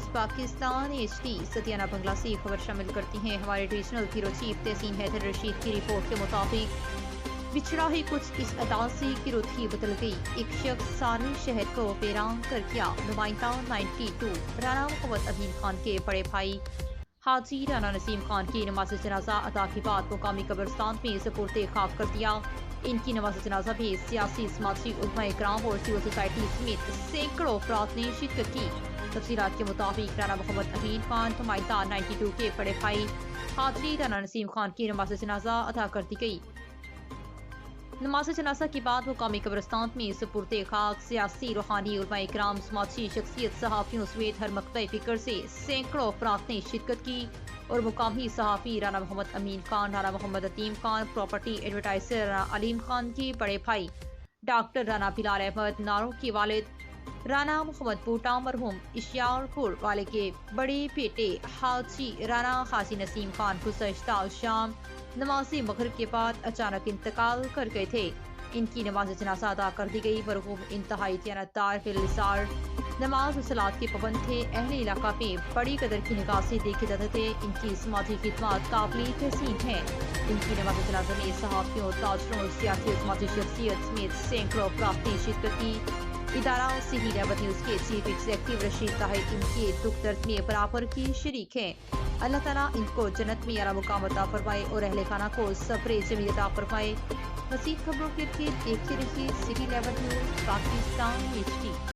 News Pakistan HD सतियाना बंगला से खबर शामिल करती हैं। हमारे रीजनल ब्यूरो चीफ तहसीन हैदर रशीद की रिपोर्ट के मुताबिक बिछड़ा ही कुछ इस अंदाज से कि रुत ही बदल गई। एक शख्स सारे शहर को वेरान कर किया। नुमाइंदा 92 राना मोहम्मद अमीन खान के बड़े भाई हाजी राना नसीम खान की नमाज जनाजा अदा के बाद मुकामी कब्रिस्तान में सुपुर्द खाक कर दिया। इनकी नमाज जनाजा में सियासी समाजी उलमा इकराम और सिविल सोसाइटी समेत सैकड़ों अफराद ने शिरकत की। तफसीलात के मुताबिक राना मोहम्मद अमीन खान नुमाइंदा 92 के बड़े भाई हाजी राना नसीम खान की नमाज जनाजा अदा कर दी गई। नमाज जनाजा के बाद मुकामी कब्रिस्तान में सुपुर्द खाक सियासी रूहानी उलमा इकराम समाजी शख्सियत सहाफ़ियों समेत हर मकतब फिक्र से सैकड़ों अफराद ने शिरकत की और मुकामी सहाफ़ी राना मोहम्मद अमीन खान, राना मोहम्मद अतीम खान, प्रॉपर्टी एडवर्टाइजर राना अलीम खान के बड़े भाई डॉक्टर राना बिलाल अहमद, नारों के वालिद राना मोहम्मद बूटा, मरहूम इशियारपुर वाले के बड़े बेटे हाजी राना हाजी नसीम खान गुज़श्ता शाम नमाज मगरिब के बाद अचानक इंतकाल कर गए थे। इनकी नमाज जनाजा अदा कर दी गई। मरहूम इंतहाई दयानतदार फिलसार नमाज और सलात के पाबंद थे। अहले इलाका में बड़ी कदर की निगाह से देखे जाते थे। इनकी समाजी खिदमत काबिल तहसीन है। इनकी नमाज जनाजा में सहाफ़ियों, ताजरों, सियासी समाजी शख्सियत समेत सैकड़ों अफराद ने शिरकत की। इदारा सिटी लेवल न्यूज़ के चीफ एग्जीक्यूटिव रशीद ताहिर इनके दुख दर्द में बराबर की शरीक हैं। अल्लाह ताला इनको जन्नत में आला मुकाम अता फरमाए और अहले खाना को सब्र जमील अता फरमाए। मज़ीद खबरों के लिए देखते रहिए city level news Pakistan HD।